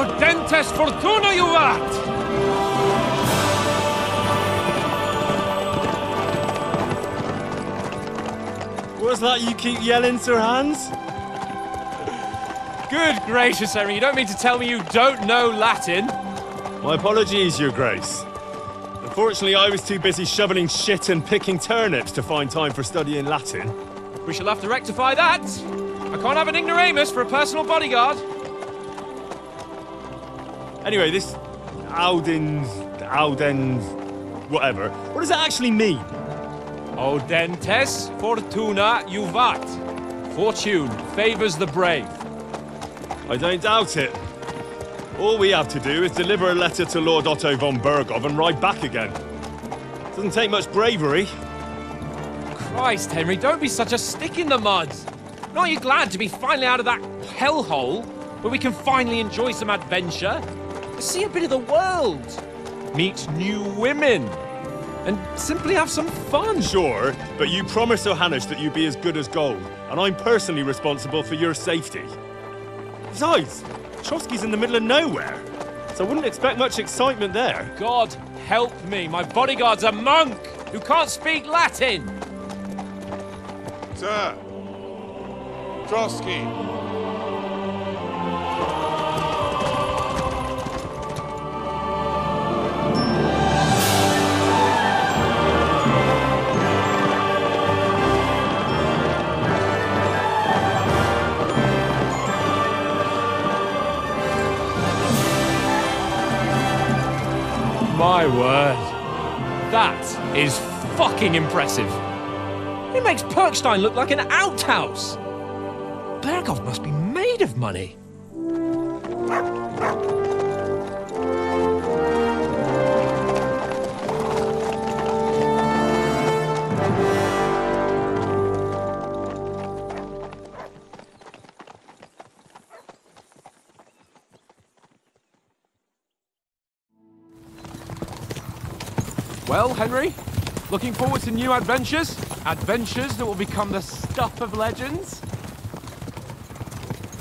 Audentes fortuna juvat! What's that you keep yelling, Sir Hans? Good gracious, Henry, you don't mean to tell me you don't know Latin? My apologies, Your Grace. Unfortunately, I was too busy shoveling shit and picking turnips to find time for studying Latin. We shall have to rectify that. I can't have an ignoramus for a personal bodyguard. Anyway, this Audens, whatever. What does it actually mean? Audentes fortuna juvat. Fortune favors the brave. I don't doubt it. All we have to do is deliver a letter to Lord Otto von Bergov and ride back again. Doesn't take much bravery. Christ, Henry, don't be such a stick in the mud. Aren't you glad to be finally out of that hellhole where we can finally enjoy some adventure? See a bit of the world. Meet new women. And simply have some fun. Sure, but you promised Johannes that you'd be as good as gold, and I'm personally responsible for your safety. Besides, Trotsky's in the middle of nowhere, so I wouldn't expect much excitement there. God help me, my bodyguard's a monk who can't speak Latin! Sir! Trotsky! My word. That is fucking impressive. It makes Perkstein look like an outhouse. Bergov must be made of money. Well, Henry, looking forward to new adventures? Adventures that will become the stuff of legends?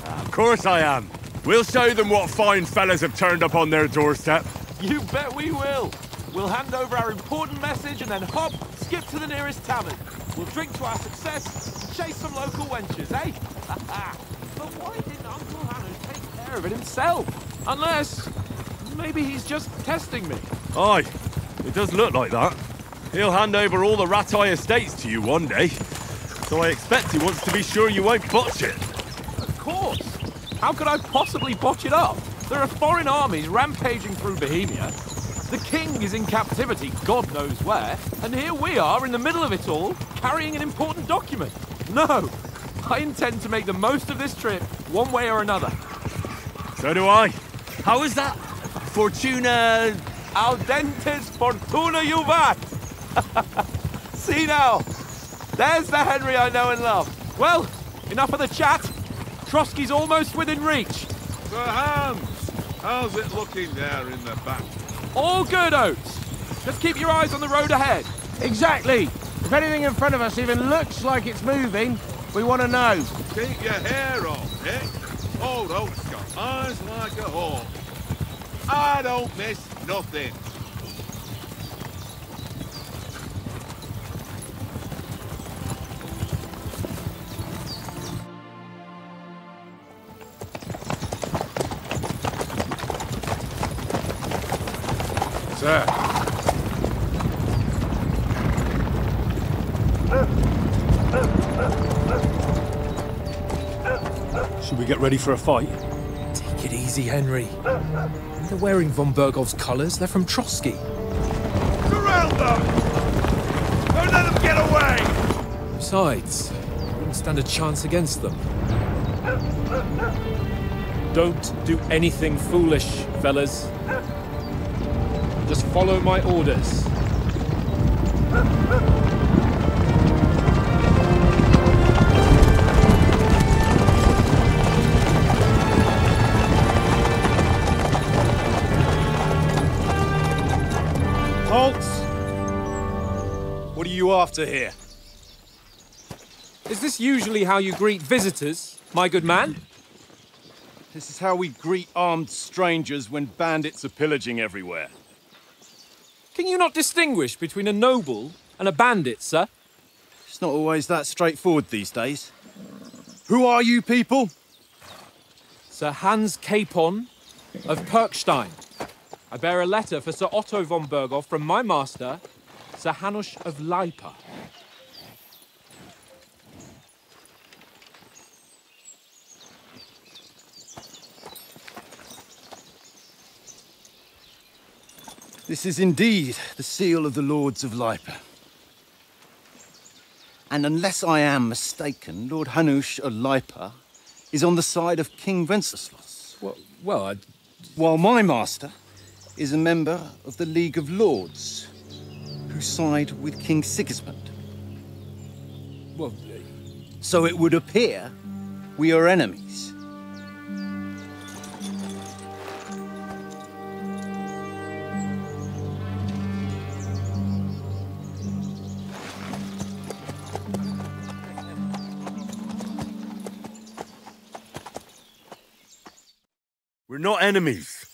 Of course I am. We'll show them what fine fellas have turned up on their doorstep. You bet we will. We'll hand over our important message and then hop, skip to the nearest tavern. We'll drink to our success and chase some local wenches, eh? But why didn't Uncle Hanno take care of it himself? Unless, maybe he's just testing me. Aye. It does look like that. He'll hand over all the Ratai estates to you one day. So I expect he wants to be sure you won't botch it. Of course. How could I possibly botch it up? There are foreign armies rampaging through Bohemia. The king is in captivity, God knows where. And here we are in the middle of it all, carrying an important document. No, I intend to make the most of this trip, one way or another. So do I. How is that? Fortuna... Audentes fortuna juvat! See now, there's the Henry I know and love. Well, enough of the chat. Trotsky's almost within reach. Sir Hans, how's it looking there in the back? All good, Oates. Just keep your eyes on the road ahead. Exactly. If anything in front of us even looks like it's moving, we want to know. Keep your hair on, eh? Old Oak's got eyes like a hawk. I don't miss nothing. Sir. Should we get ready for a fight? Take it easy, Henry. They're wearing von Bergov's colours. They're from Trotsky. Surround them! Don't let them get away! Besides, we wouldn't stand a chance against them. Don't do anything foolish, fellas. Just follow my orders. Halt! What are you after here? Is this usually how you greet visitors, my good man? This is how we greet armed strangers when bandits are pillaging everywhere. Can you not distinguish between a noble and a bandit, sir? It's not always that straightforward these days. Who are you people? Sir Hans Capon of Perkstein. I bear a letter for Sir Otto von Berghoff from my master, Sir Hanush of Leipa. This is indeed the seal of the Lords of Leipa. And unless I am mistaken, Lord Hanush of Leipa is on the side of King Wenceslas. While my master is a member of the League of Lords, who side with King Sigismund. So it would appear we are enemies. We're not enemies.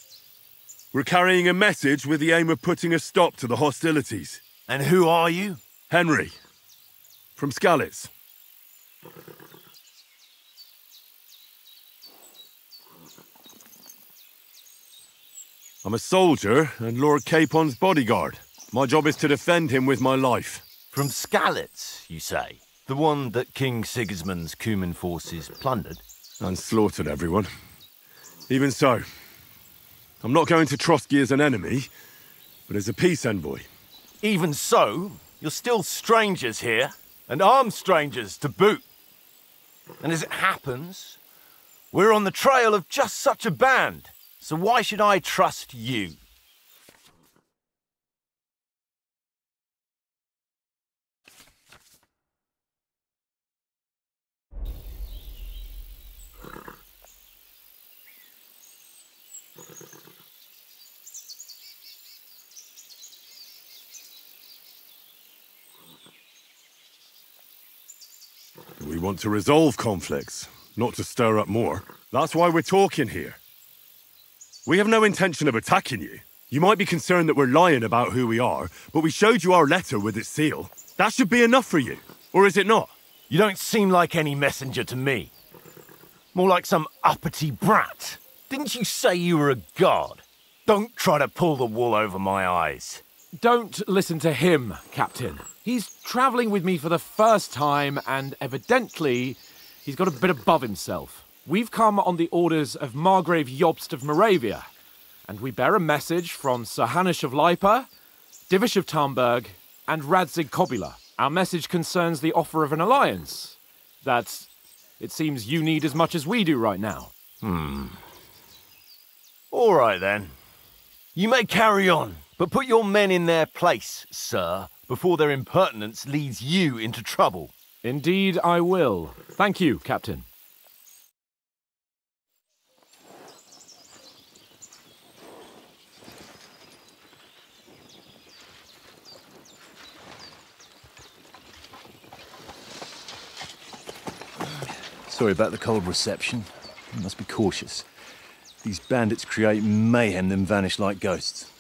We're carrying a message with the aim of putting a stop to the hostilities. And who are you? Henry, from Skalitz. I'm a soldier and Lord Capon's bodyguard. My job is to defend him with my life. From Skalitz, you say? The one that King Sigismund's Cuman forces plundered? And slaughtered everyone. Even so, I'm not going to Trotsky as an enemy, but as a peace envoy. Even so, you're still strangers here, and armed strangers to boot. And as it happens, we're on the trail of just such a band, so why should I trust you? We want to resolve conflicts, not to stir up more. That's why we're talking here. We have no intention of attacking you. You might be concerned that we're lying about who we are, but we showed you our letter with its seal. That should be enough for you, or is it not? You don't seem like any messenger to me. More like some uppity brat. Didn't you say you were a god? Don't try to pull the wool over my eyes. Don't listen to him, Captain. He's travelling with me for the first time, and evidently, he's got a bit above himself. We've come on the orders of Margrave Jobst of Moravia, and we bear a message from Sir Hanush of Leipa, Divish of Tarnberg, and Radzig Kobula. Our message concerns the offer of an alliance that it seems you need as much as we do right now. All right, then. You may carry on, but put your men in their place, sir, before their impertinence leads you into trouble. Indeed, I will. Thank you, Captain. Sorry about the cold reception. You must be cautious. These bandits create mayhem, then vanish like ghosts.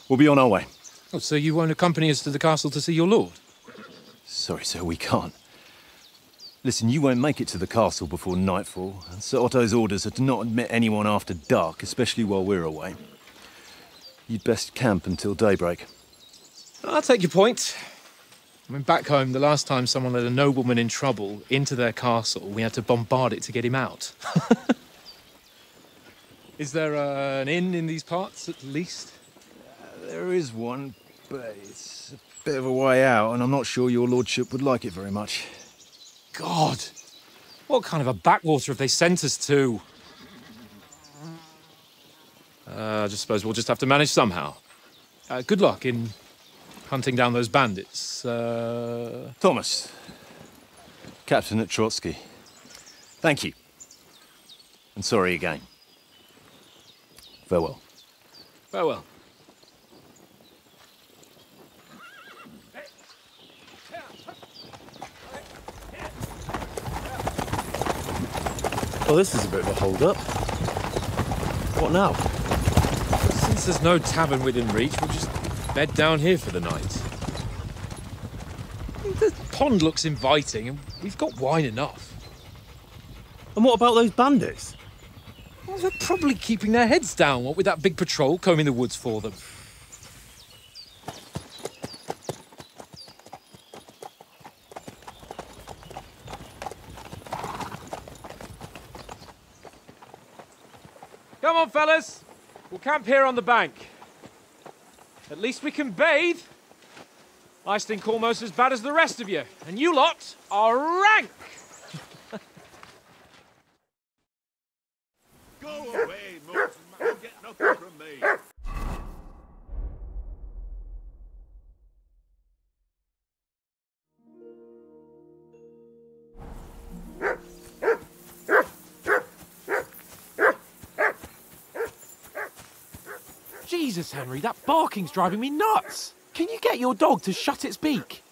We'll be on our way. Oh, so you won't accompany us to the castle to see your lord? Sorry, sir, we can't. Listen, you won't make it to the castle before nightfall, and Sir Otto's orders are to not admit anyone after dark, especially while we're away. You'd best camp until daybreak. I'll take your point. I mean, back home, the last time someone let a nobleman in trouble into their castle, we had to bombard it to get him out. Is there an inn in these parts, at least? There is one, but it's a bit of a way out, and I'm not sure your lordship would like it very much. God! What kind of a backwater have they sent us to? I just suppose we'll just have to manage somehow. Good luck in hunting down those bandits. Thomas, captain at Trotsky. Thank you. And sorry again. Farewell. Farewell. Well, this is a bit of a hold-up. What now? Since there's no tavern within reach, we'll just bed down here for the night. The pond looks inviting, and we've got wine enough. And what about those bandits? Well, they're probably keeping their heads down, what with that big patrol combing the woods for them. Come on, fellas. We'll camp here on the bank. At least we can bathe. I stink almost as bad as the rest of you, and you lot are rank! Go away, Morton. You'll get nothing from me. Jesus, Henry, that barking's driving me nuts. Can you get your dog to shut its beak?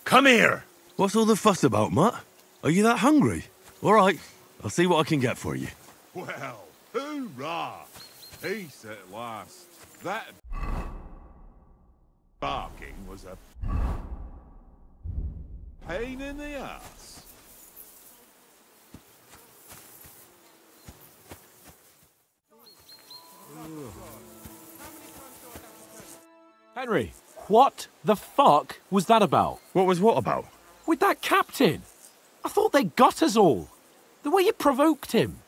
Come here! What's all the fuss about, Mutt? Are you that hungry? All right, I'll see what I can get for you. Well, hoorah! Peace at last. That barking was a pain in the ass. Henry, what the fuck was that about? What was what about? With that captain? I thought they got us all. The way you provoked him.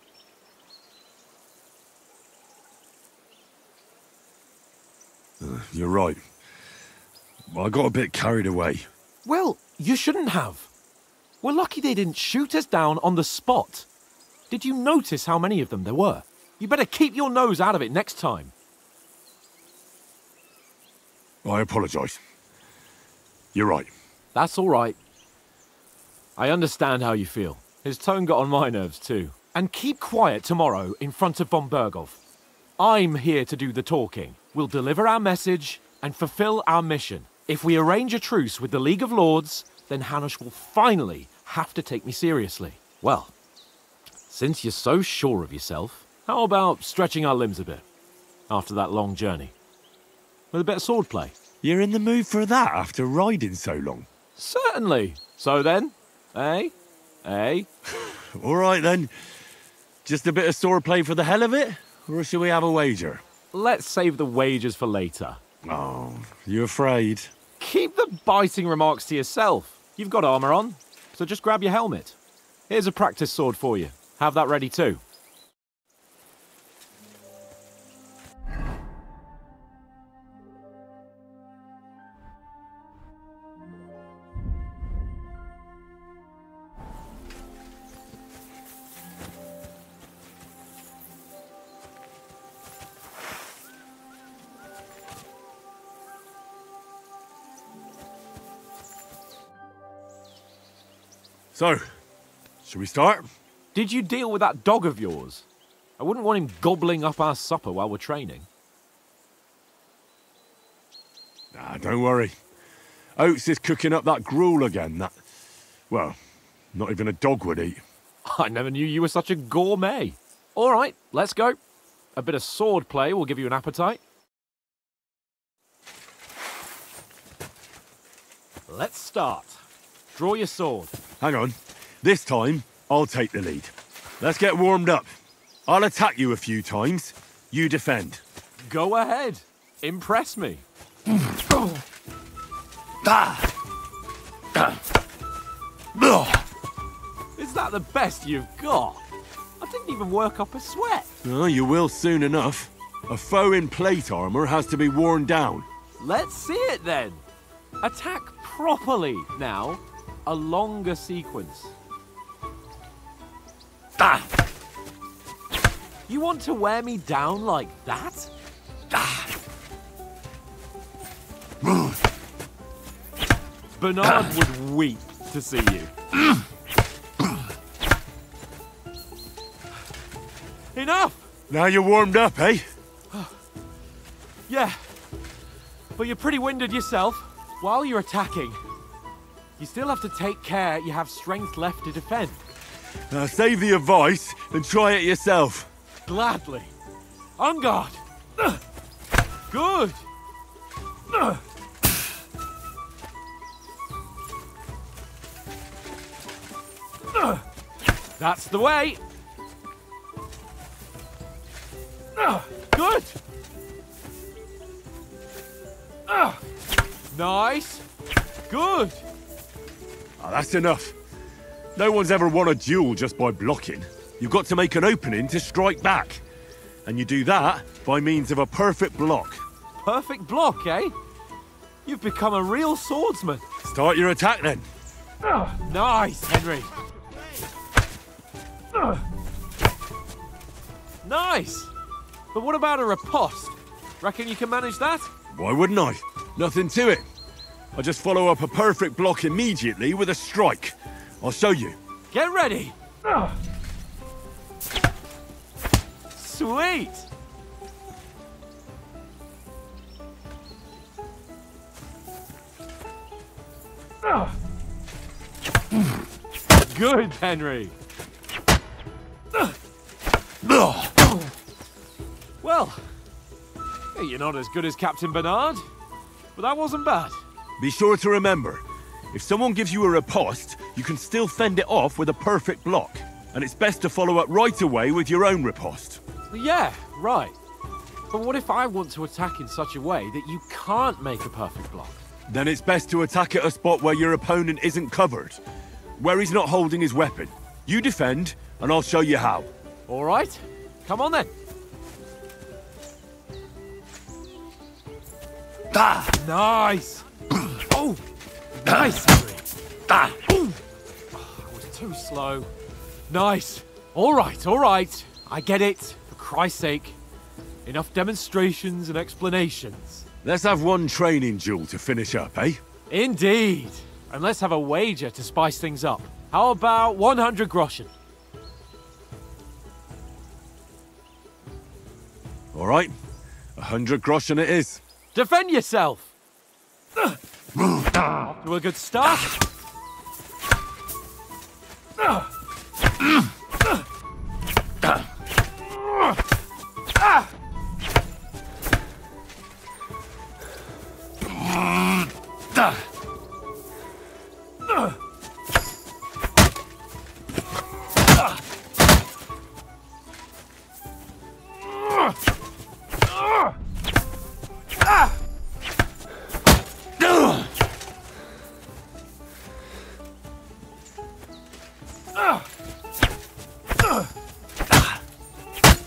You're right. I got a bit carried away. Well, you shouldn't have. We're lucky they didn't shoot us down on the spot. Did you notice how many of them there were? You better keep your nose out of it next time. I apologise. You're right. That's all right. I understand how you feel. His tone got on my nerves too. And keep quiet tomorrow in front of von Berghoff. I'm here to do the talking. We'll deliver our message and fulfill our mission. If we arrange a truce with the League of Lords, then Hanush will finally have to take me seriously. Well, since you're so sure of yourself, how about stretching our limbs a bit after that long journey? With a bit of swordplay. You're in the mood for that after riding so long? Certainly. So then, eh? Eh? All right then. Just a bit of swordplay for the hell of it? Or shall we have a wager? Let's save the wagers for later. Oh, you afraid? Keep the biting remarks to yourself. You've got armour on, so just grab your helmet. Here's a practice sword for you. Have that ready too. So, shall we start? Did you deal with that dog of yours? I wouldn't want him gobbling up our supper while we're training. Nah, don't worry. Oates is cooking up that gruel again that, well, not even a dog would eat. I never knew you were such a gourmet. All right, let's go. A bit of sword play will give you an appetite. Let's start. Draw your sword. Hang on. This time, I'll take the lead. Let's get warmed up. I'll attack you a few times. You defend. Go ahead. Impress me. Is that the best you've got? I didn't even work up a sweat. Oh, you will soon enough. A foe in plate armour has to be worn down. Let's see it then. Attack properly now. A longer sequence. You want to wear me down like that? Bernard would weep to see you. Enough! Now you're warmed up, eh? Yeah, but you're pretty winded yourself while you're attacking. You still have to take care you have strength left to defend. Now save the advice and try it yourself. Gladly. On guard. Good. That's the way. Good. Nice. Good. Ah, that's enough. No one's ever won a duel just by blocking. You've got to make an opening to strike back. And you do that by means of a perfect block. Perfect block, eh? You've become a real swordsman. Start your attack then. Nice, Henry. Nice. But what about a riposte? Reckon you can manage that? Why wouldn't I? Nothing to it. I just follow up a perfect block immediately with a strike. I'll show you. Get ready. Sweet. Good, Henry. Well, you're not as good as Captain Bernard, but that wasn't bad. Be sure to remember, if someone gives you a riposte, you can still fend it off with a perfect block. And it's best to follow up right away with your own riposte. Yeah, right. But what if I want to attack in such a way that you can't make a perfect block? Then it's best to attack at a spot where your opponent isn't covered, where he's not holding his weapon. You defend, and I'll show you how. All right, come on then. Nice. Oh, nice, Henry. Oh, I was too slow. Nice. All right. I get it. For Christ's sake. Enough demonstrations and explanations. Let's have one training duel to finish up, eh? Indeed. And let's have a wager to spice things up. How about 100 groschen? All right. 100 groschen it is. Defend yourself! Off to a good start.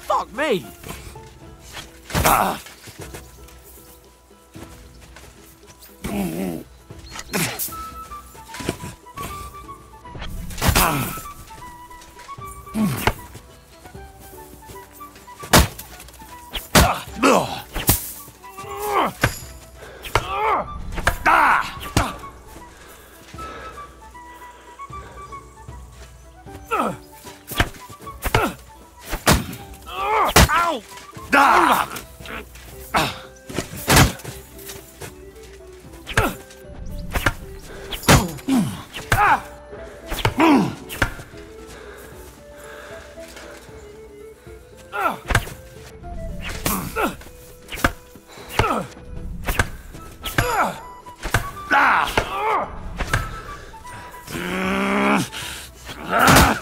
Fuck me!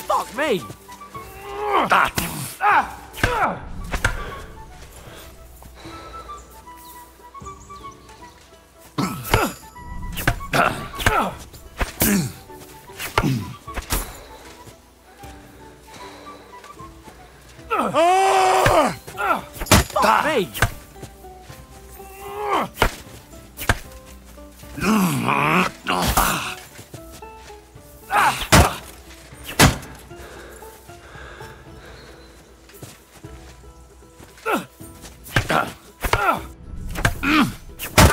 Fuck me! Fuck me!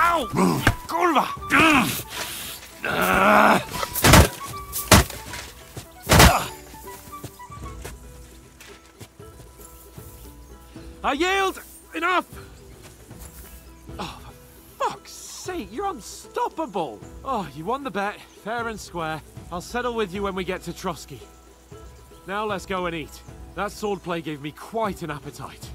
Ow! Kurwa! I yield! Enough! Oh, for fuck's sake! great! You're unstoppable! Oh, you won the bet, fair and square. I'll settle with you when we get to Trotsky. Now let's go and eat. That swordplay gave me quite an appetite.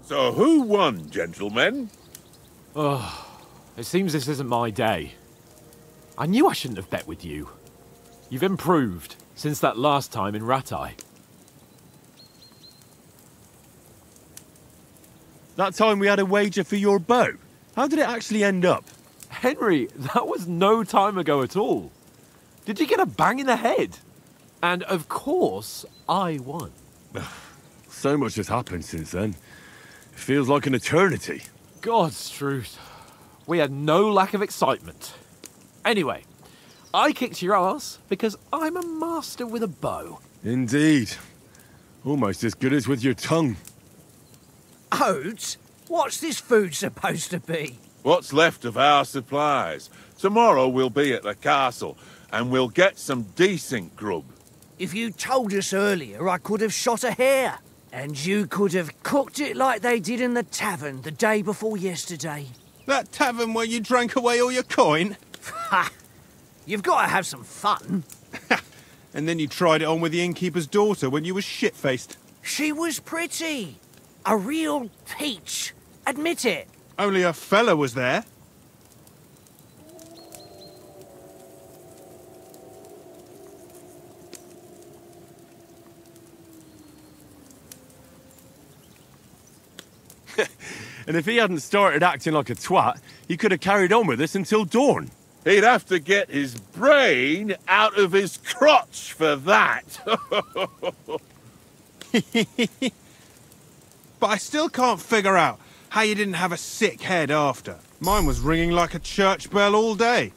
So who won, gentlemen? Oh, it seems this isn't my day. I knew I shouldn't have bet with you. You've improved since that last time in Ratai. That time we had a wager for your bow. How did it actually end up? Henry, that was no time ago at all. Did you get a bang in the head? And of course, I won. So much has happened since then. It feels like an eternity. God's truth. We had no lack of excitement. Anyway, I kicked your ass because I'm a master with a bow. Indeed. Almost as good as with your tongue. Oats? What's this food supposed to be? What's left of our supplies. Tomorrow we'll be at the castle, and we'll get some decent grub. If you told us earlier, I could have shot a hare. And you could have cooked it like they did in the tavern the day before yesterday. That tavern where you drank away all your coin? Ha! You've got to have some fun. And then you tried it on with the innkeeper's daughter when you were shit-faced. She was pretty. A real peach. Admit it. Only a fella was there. And if he hadn't started acting like a twat, he could have carried on with us until dawn. He'd have to get his brain out of his crotch for that. But I still can't figure out how you didn't have a sick head after. Mine was ringing like a church bell all day.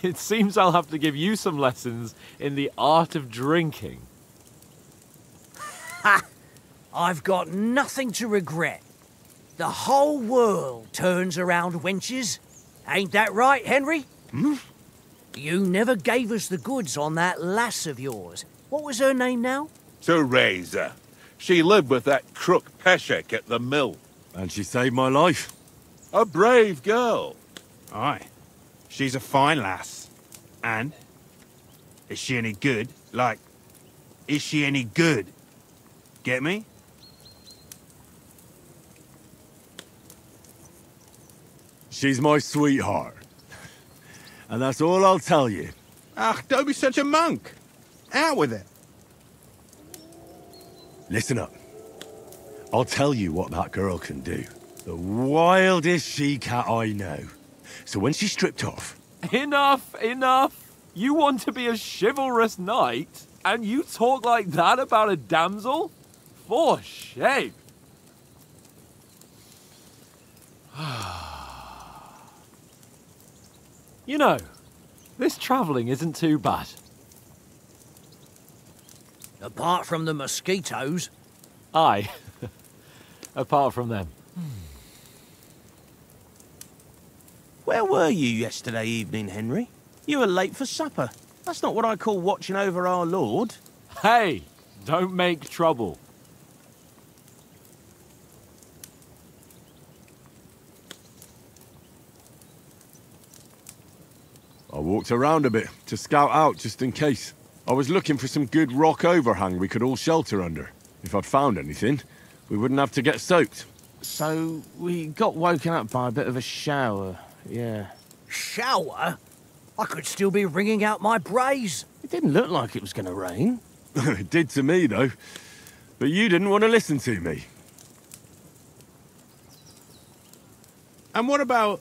It seems I'll have to give you some lessons in the art of drinking. Ha! I've got nothing to regret. The whole world turns around wenches. Ain't that right, Henry? Hmm? You never gave us the goods on that lass of yours. What was her name now? Teresa. She lived with that crook Peshek at the mill. And she saved my life. A brave girl. Aye. She's a fine lass. And? Is she any good? Like, is she any good? Get me? She's my sweetheart. And that's all I'll tell you. Ach, don't be such a monk. Out with it. Listen up. I'll tell you what that girl can do. The wildest she-cat I know. So when she's stripped off... Enough, enough! You want to be a chivalrous knight, and you talk like that about a damsel? For shame! You know, this travelling isn't too bad. Apart from the mosquitoes. Aye. Apart from them. Where were you yesterday evening, Henry? You were late for supper. That's not what I call watching over our Lord. Hey, don't make trouble. I walked around a bit to scout out just in case. I was looking for some good rock overhang we could all shelter under. If I'd found anything, we wouldn't have to get soaked. So, we got woken up by a bit of a shower, yeah. Shower? I could still be wringing out my brays. It didn't look like it was going to rain. It did to me, though. But you didn't want to listen to me. And what about,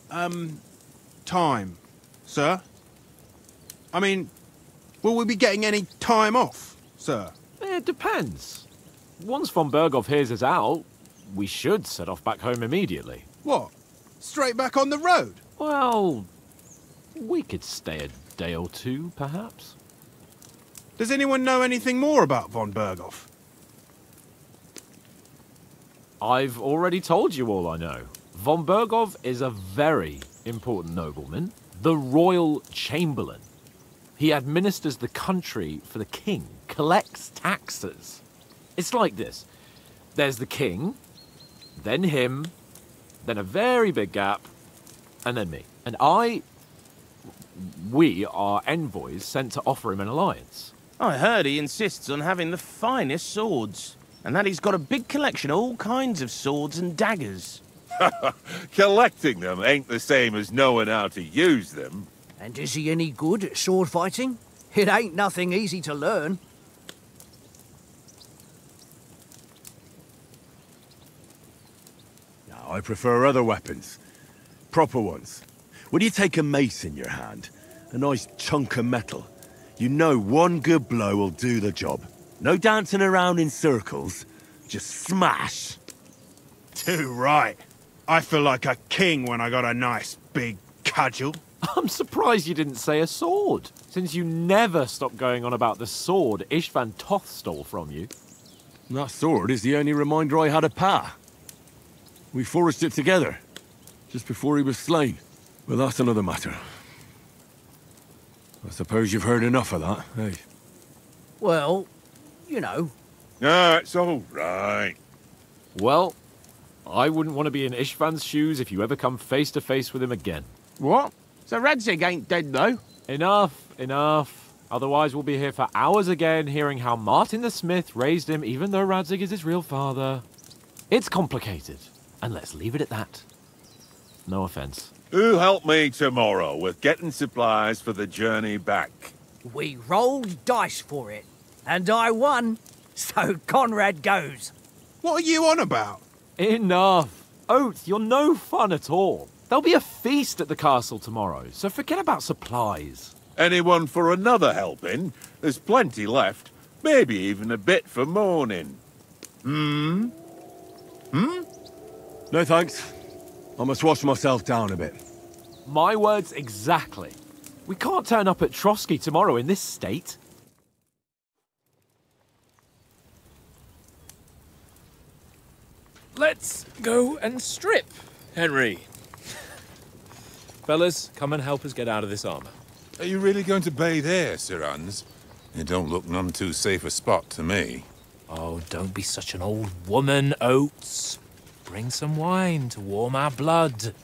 time, sir? I mean, will we be getting any time off, sir? It depends. Once von Berghoff hears us out, we should set off back home immediately. What? Straight back on the road? Well, we could stay a day or two, perhaps. Does anyone know anything more about von Berghoff? I've already told you all I know. Von Berghoff is a very important nobleman, the Royal Chamberlain. He administers the country for the king, collects taxes. It's like this. There's the king, then him, then a very big gap, and then me. And we are envoys sent to offer him an alliance. I heard he insists on having the finest swords, and that he's got a big collection of all kinds of swords and daggers. Collecting them ain't the same as knowing how to use them. And is he any good at sword fighting? It ain't nothing easy to learn. No, I prefer other weapons. Proper ones. When you take a mace in your hand, a nice chunk of metal, you know one good blow will do the job. No dancing around in circles, just smash. Too right. I feel like a king when I got a nice big cudgel. I'm surprised you didn't say a sword, since you never stop going on about the sword Ishvan Toth stole from you. That sword is the only reminder I had of Pa. We forged it together, just before he was slain. But that's another matter. I suppose you've heard enough of that, eh? Well, you know. No, it's all right. Well, I wouldn't want to be in Ishvan's shoes if you ever come face to face with him again. What? So Radzig ain't dead, though? Enough. Otherwise we'll be here for hours again hearing how Martin the Smith raised him even though Radzig is his real father. It's complicated, and let's leave it at that. No offense. Who'll help me tomorrow with getting supplies for the journey back? We rolled dice for it, and I won. So Conrad goes. What are you on about? Enough. Oates, you're no fun at all. There'll be a feast at the castle tomorrow, so forget about supplies. Anyone for another helping? There's plenty left. Maybe even a bit for morning. No thanks. I must wash myself down a bit. My words exactly. We can't turn up at Trotsky tomorrow in this state. Let's go and strip, Henry. Fellas, come and help us get out of this armor. Are you really going to bathe here, Sir Hans? It don't look none too safe a spot to me. Oh, don't be such an old woman, Oates. Bring some wine to warm our blood.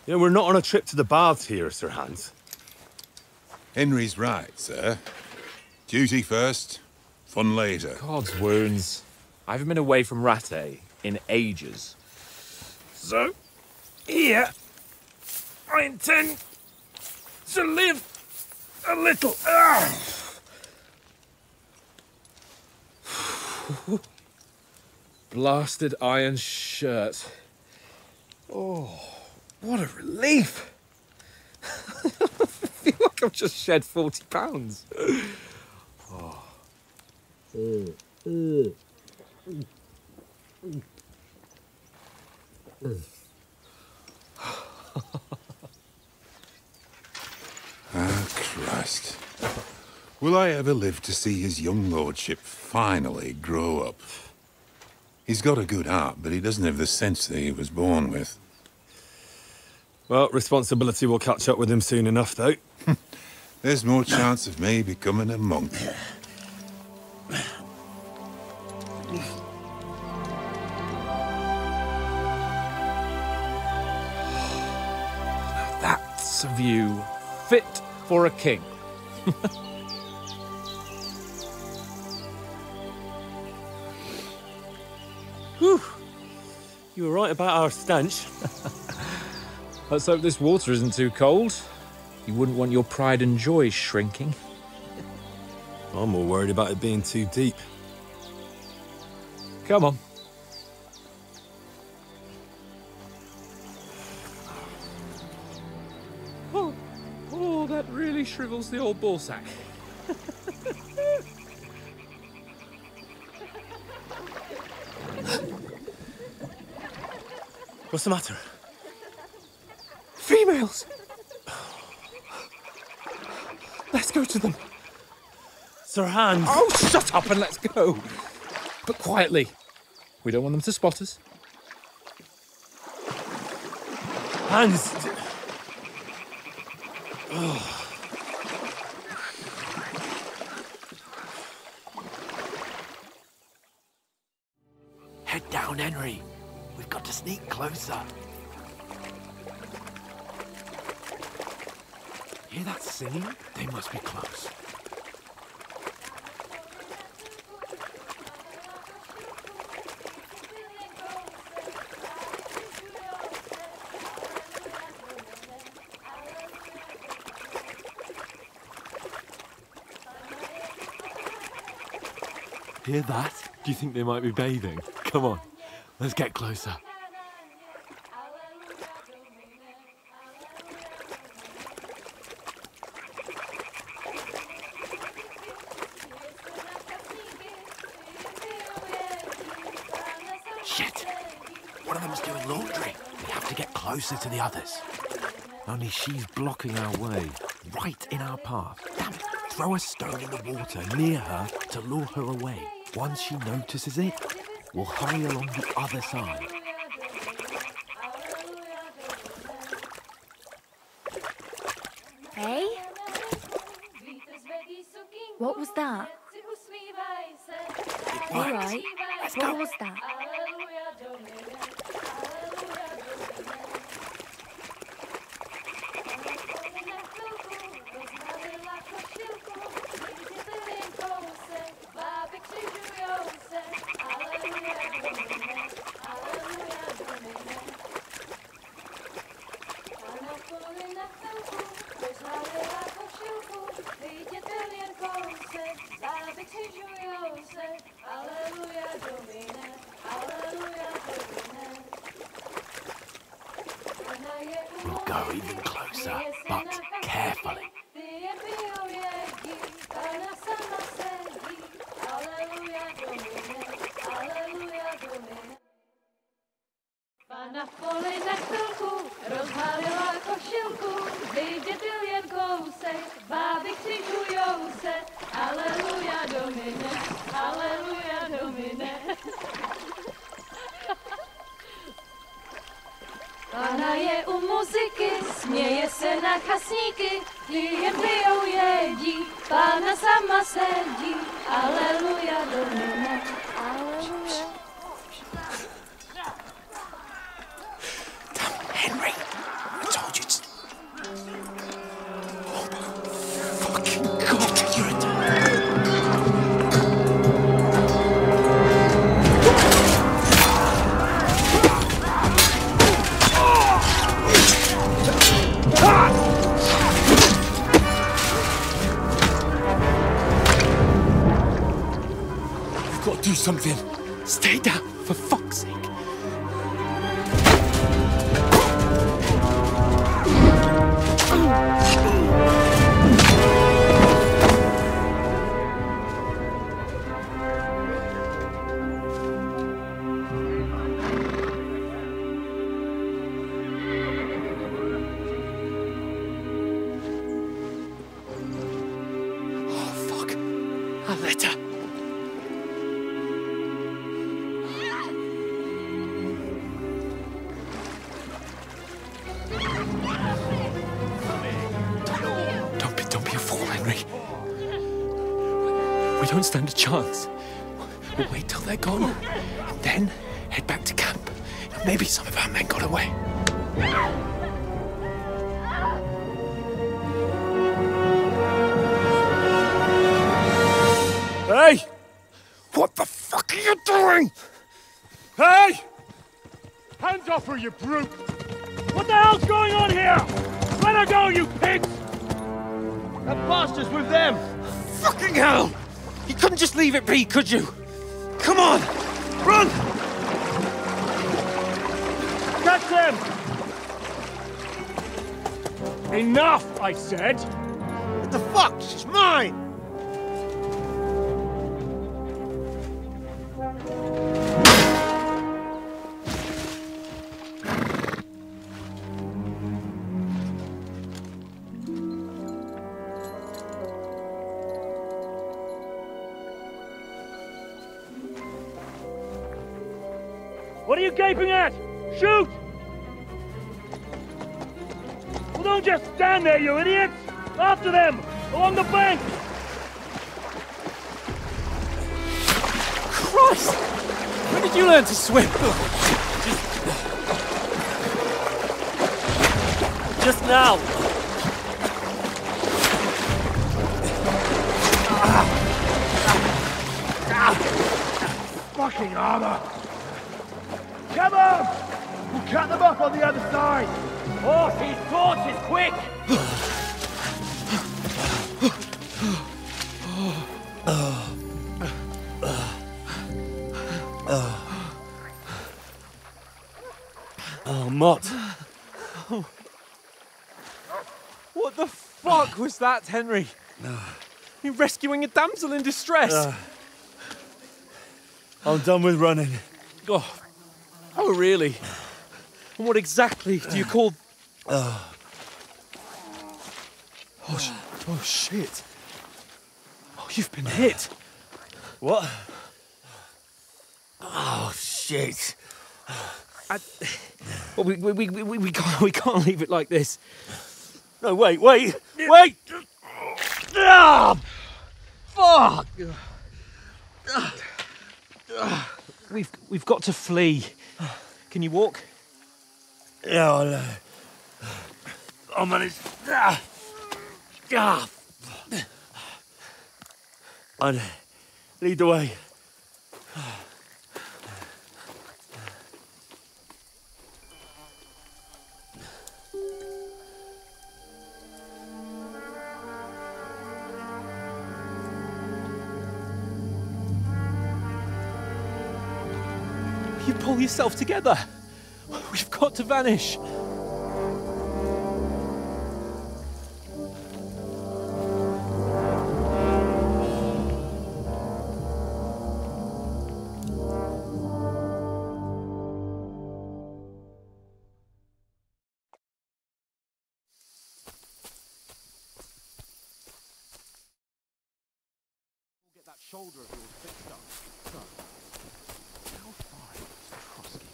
You know, we're not on a trip to the baths here, Sir Hans. Henry's right, sir. Duty first, fun later. God's wounds. I haven't been away from Rattay in ages. So, here, I intend to live a little. Blasted iron shirt. Oh, what a relief. I feel like I've just shed 40 pounds. Oh. Ah, Christ. Will I ever live to see his young lordship finally grow up? He's got a good heart, but he doesn't have the sense that he was born with. Well, responsibility will catch up with him soon enough, though. There's more chance of me becoming a monk. That's a view fit for a king. Whew. You were right about our stench. Let's hope this water isn't too cold. You wouldn't want your pride and joy shrinking. I'm more worried about it being too deep. Come on. Oh, that really shrivels the old ballsack. What's the matter? Females! Let's go to them. Sir Hans! Oh, shut up and let's go. But quietly. We don't want them to spot us. Hans! Head down, Henry. We've got to sneak closer. Hear that singing? They must be close. Hear that? Do you think they might be bathing? Come on, let's get closer. Shit! One of them's doing laundry. We have to get closer to the others. Only she's blocking our way, right in our path. Damn it! Throw a stone in the water near her to lure her away. Once she notices it, we'll hurry along the other side. Hey? What was that? It All worked. right. Let's What go. was that? We'll go even closer, but carefully. Na poli na chvilku rozhalila košilku, vydětil jen kousek, báby křižujou se, aleluja domine, aleluja domine. Pána je u muziky, směje se na chasníky, ty jen pijou jedí, Pána sama sedí, aleluja domine, aleluja. Henry, I told you to... Oh my fucking God, you're a... You've got to do something. Stay down, for fuck's sake. A letter. Don't be a fool, Henry. We don't stand a chance. We'll wait till they're gone, and then head back to camp. Maybe some of our men got away. Hey! What the fuck are you doing? Hey! Hands off her, you brute! What the hell's going on here? Let her go, you pigs! That bastard's with them! Fucking hell! You couldn't just leave it be, could you? Come on! Run! Catch them! Enough, I said! What the fuck? She's mine! What are you gaping at? Shoot! Well, don't just stand there, you idiots! After them! Along the bank! Christ! When did you learn to swim? Just now. Fucking armor! Come on! We'll cut them off on the other side! Horse, these torches, quick! Oh, Mott. What the fuck was that, Henry? You rescuing a damsel in distress? I'm done with running. Oh, really? And what exactly do you call... Oh, shit. Oh, you've been hit. What? Oh, shit. Well, we can't leave it like this. No, wait! Ah! Fuck! We've got to flee. Can you walk? Yeah, I'll manage. I'd lead the way. You pull yourself together. We've got to vanish. Get that shoulder of yours fixed up. So, how far is Trotsky?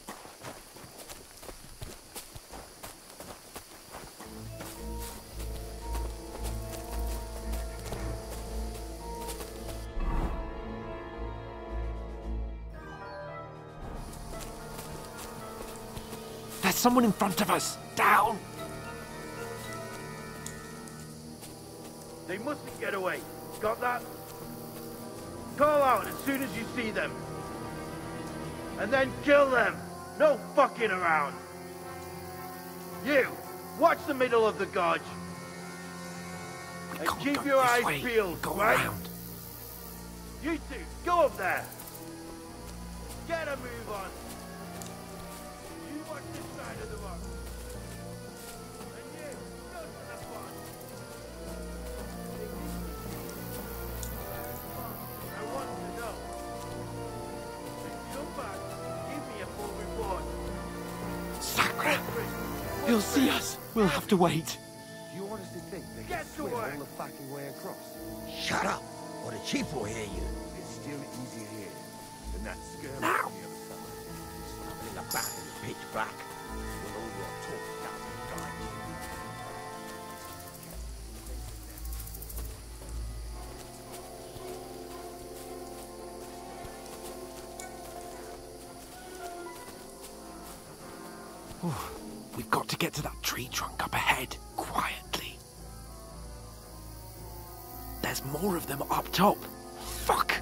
There's someone in front of us! Down! They mustn't get away. Got that? Call out as soon as you see them. And then kill them. No fucking around. You, watch the middle of the gorge. And keep your eyes peeled, right? Around. You two, go up there. Get a move on. You watch this side of the rock. And you, go to the front. I want to know. If you come back, give me a full report. Sacre! He'll see us. We'll have to wait. You honestly think they can Get to swim work. all the fucking way across? Shut up, or the chief will hear you. It's still easier here than that skirmish Now. on the other side. Up in the back in the pitch black. With all your talk doesn't guide you. We've got to get to that tree trunk up ahead, quietly. There's more of them up top. Fuck!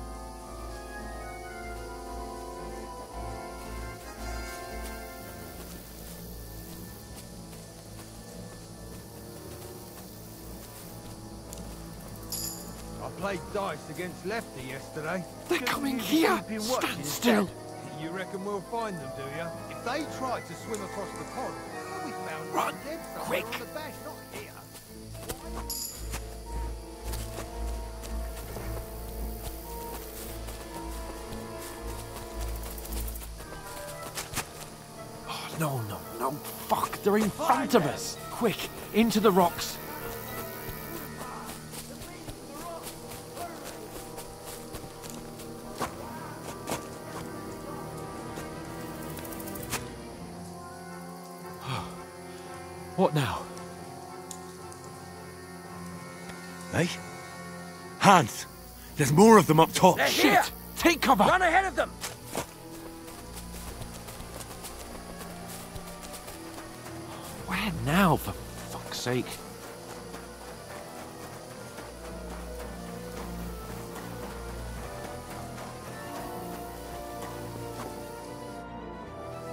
I played dice against Lefty yesterday. They're coming here! Stand still! You reckon we'll find them, do you? If they tried to swim across the pond, they'll be found Run, dead somewhere quick. on the bank, not here. Oh, no, fuck, they're in front of us! Quick, into the rocks! What now? Hey? Hans! There's more of them up top! They're Shit! here. Take cover! Run ahead of them! Where now, for fuck's sake?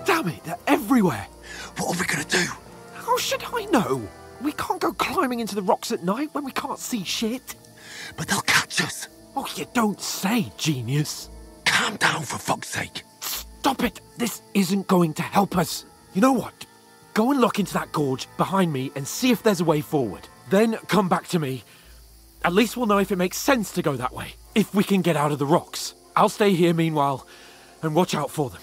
Damn it, they're everywhere! What are we gonna do? How should I know? We can't go climbing into the rocks at night when we can't see shit. But they'll catch us! Oh, you don't say, genius. Calm down, for fuck's sake! Stop it! This isn't going to help us. You know what? Go and look into that gorge behind me and see if there's a way forward. Then come back to me. At least we'll know if it makes sense to go that way. If we can get out of the rocks. I'll stay here meanwhile and watch out for them.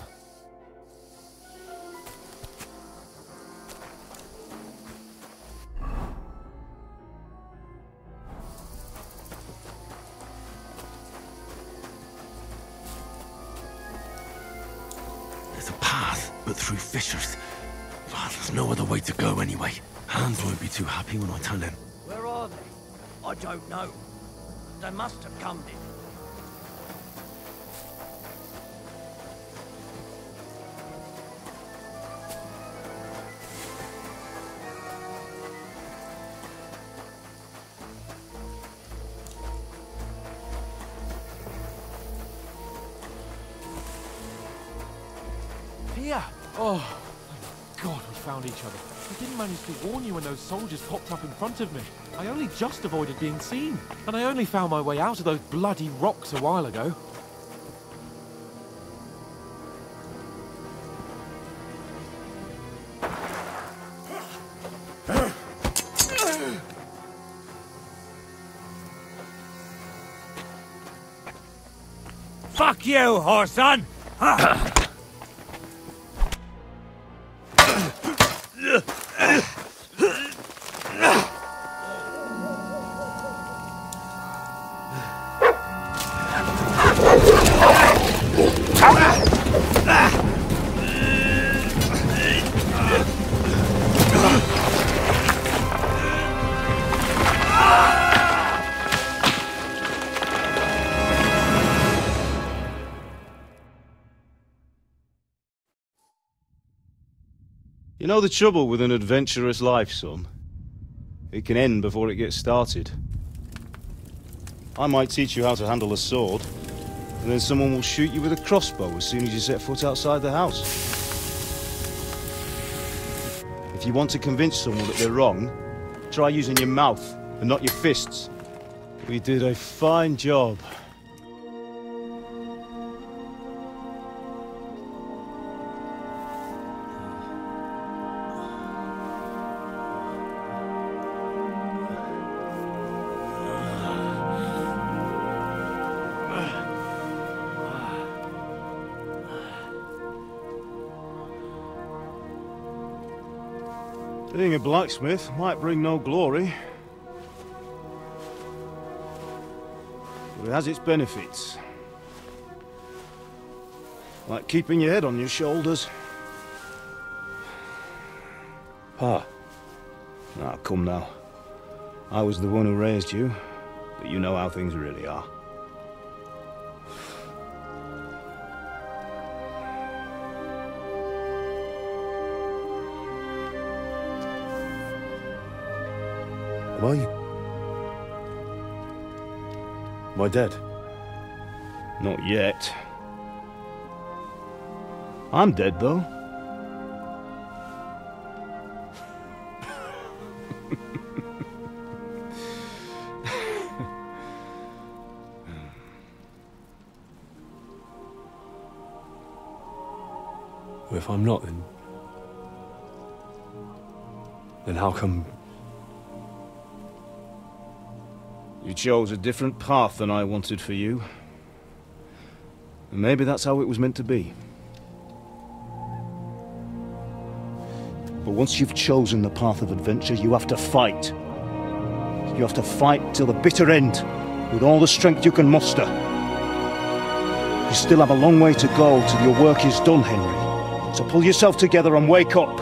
There's a path, but through fissures. Oh, there's no other way to go anyway. Hans won't be too happy when I tell him. Where are they? I don't know. They must have come in. Here! Oh, thank God we found each other. I didn't manage to warn you when those soldiers popped up in front of me. I only just avoided being seen. And I only found my way out of those bloody rocks a while ago. Fuck you, whoreson! You know the trouble with an adventurous life, son? It can end before it gets started. I might teach you how to handle a sword, and then someone will shoot you with a crossbow as soon as you set foot outside the house. If you want to convince someone that they're wrong, try using your mouth and not your fists. We did a fine job. Being a blacksmith might bring no glory, but it has its benefits. Like keeping your head on your shoulders. Pa. Ah, come now. I was the one who raised you, but you know how things really are. Am I dead? Not yet. I'm dead, though. Well, if I'm not, then how come... You chose a different path than I wanted for you. And maybe that's how it was meant to be. But once you've chosen the path of adventure, you have to fight. You have to fight till the bitter end, with all the strength you can muster. You still have a long way to go till your work is done, Henry. So pull yourself together and wake up.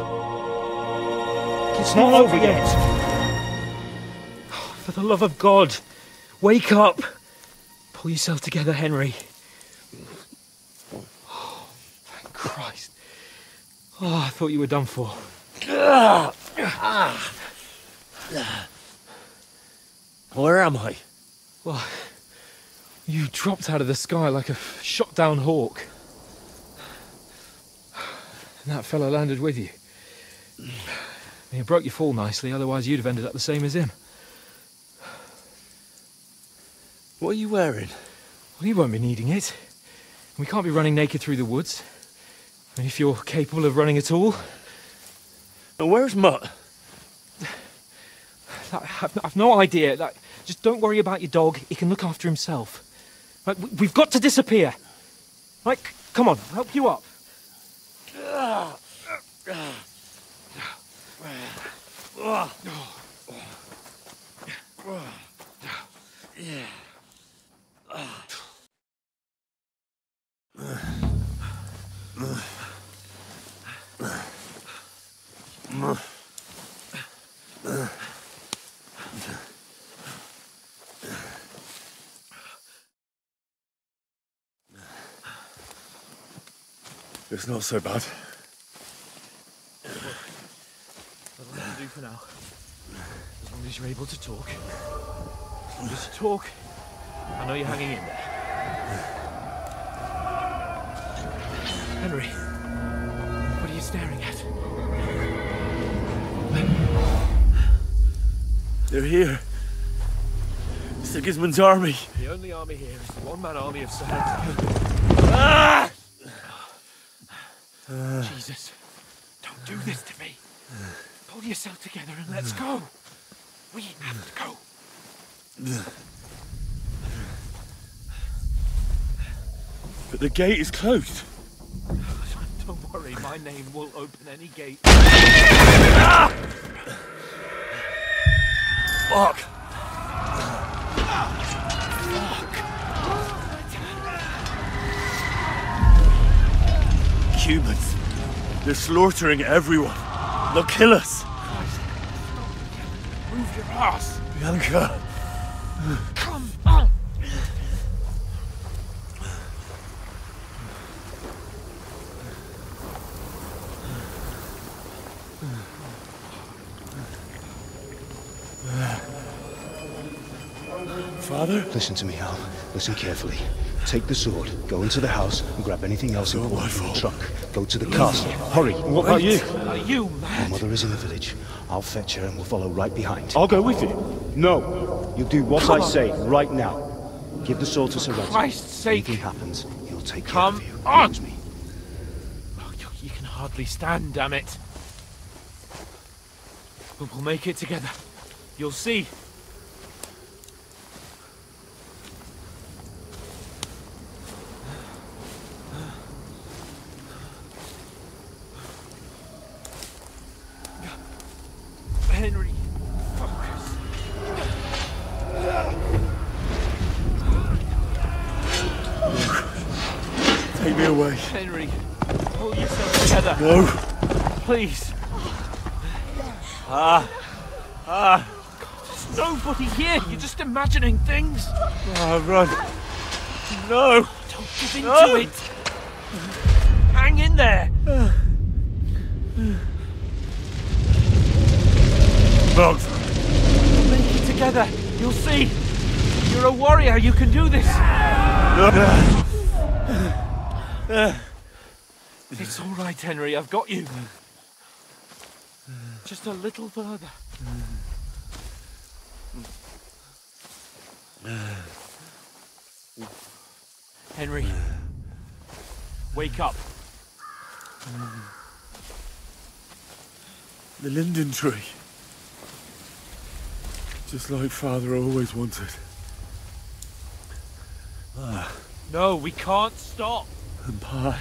It's not over yet. For the love of God, wake up. Pull yourself together, Henry. Oh, thank Christ. Oh, I thought you were done for. Where am I? Well, you dropped out of the sky like a shot-down hawk. And that fella landed with you. He broke your fall nicely, otherwise you'd have ended up the same as him. What are you wearing? Well, you won't be needing it. We can't be running naked through the woods. And if you're capable of running at all... And where's Mutt? I've no idea. Just don't worry about your dog. He can look after himself. Right, we've got to disappear. Right, come on, I'll help you up. It's not so bad. That'll have to do for now. As long as you're able to talk. As long as you talk, I know you're hanging in there. Henry, what are you staring at? They're here. Sigismund's army. The only army here is the one-man army of Sir Hector. Jesus, don't do this to me. Pull yourself together and let's go. We have to go. But the gate is closed. Don't worry, my name will open any gate. Fuck. Humans. They're slaughtering everyone. They'll kill us. Move your ass. Bianca. Come on. Father? Listen to me, Hal. Listen carefully. Take the sword, go into the house, and grab anything else important from the trunk. Go to the castle. Hurry. What about you? Are you mad? My mother is in the village. I'll fetch her and we'll follow right behind. I'll go with you. No. You do what I say right now. Give the sword to Sir Reggie. For Christ's sake. Anything happens, he'll take care of you. On. Me. Oh, you can hardly stand, damn it. But we'll make it together. You'll see. Henry, focus. Take me away. Henry, pull yourself together. No. Please. God, there's nobody here. You're just imagining things. Run. No. Don't give in to it. Hang in there. Bugs. We'll make it together. You'll see. You're a warrior. You can do this. It's all right, Henry. I've got you. Just a little further. Henry, wake up. The linden tree. Just like Father always wanted. No, we can't stop. And Pa,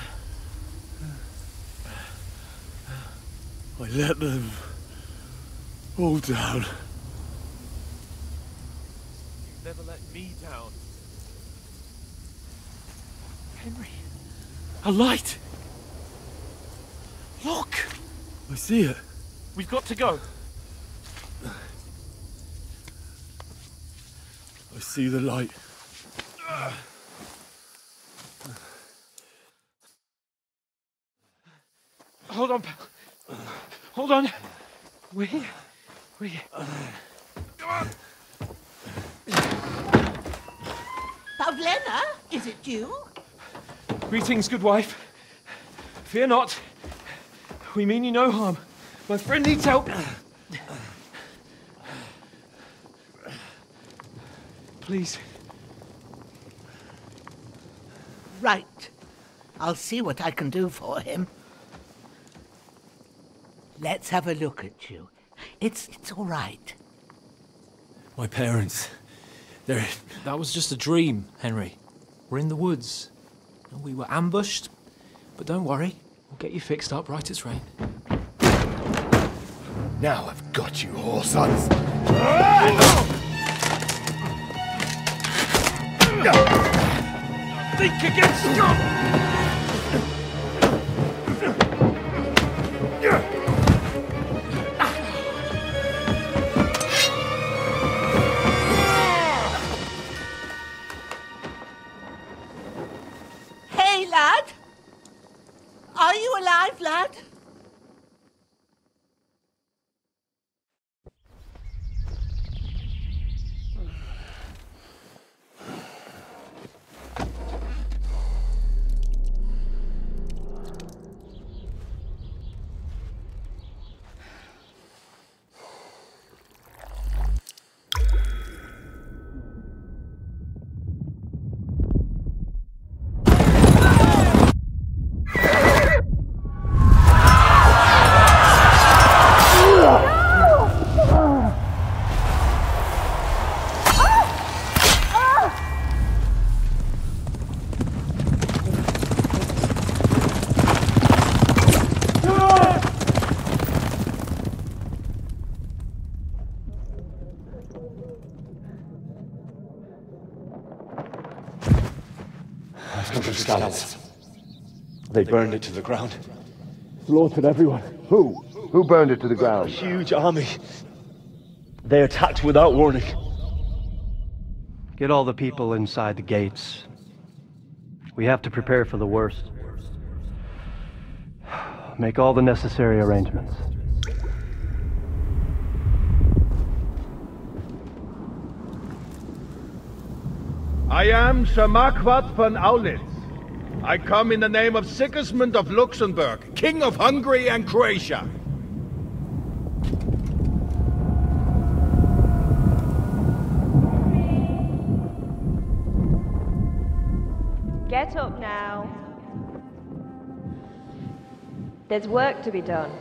I let them all down. You've never let me down. Henry, a light. Look. I see it. We've got to go. see the light. Hold on, pal. Hold on. We. Come on. Pavlena, is it you? Greetings, good wife. Fear not. We mean you no harm. My friend needs help. Please. Right. I'll see what I can do for him. Let's have a look at you. It's all right. My parents. That was just a dream, Henry. We're in the woods. We were ambushed. But don't worry. We'll get you fixed up right as rain. Now I've got you, whore sons. Think again, Scott! Hey, lad! Are you alive, lad? Scouts. They burned it to the ground. Slaughtered everyone. Who? Who burned it to the ground? A huge army. They attacked without warning. Get all the people inside the gates. We have to prepare for the worst. Make all the necessary arrangements. I am Sir Marquardt von Aulitz. I come in the name of Sigismund of Luxembourg, King of Hungary and Croatia. Get up now. There's work to be done.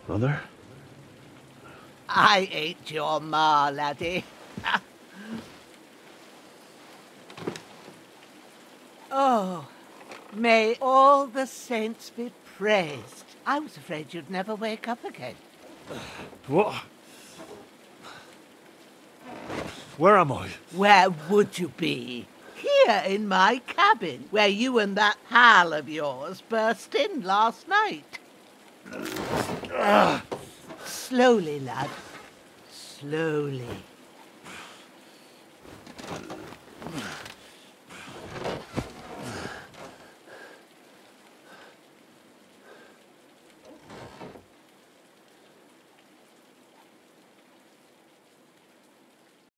Mother? I ain't your ma, laddie. Oh, may all the saints be praised. I was afraid you'd never wake up again. What? Where am I? Where would you be? Here in my cabin, where you and that pal of yours burst in last night. Slowly, lad. Slowly.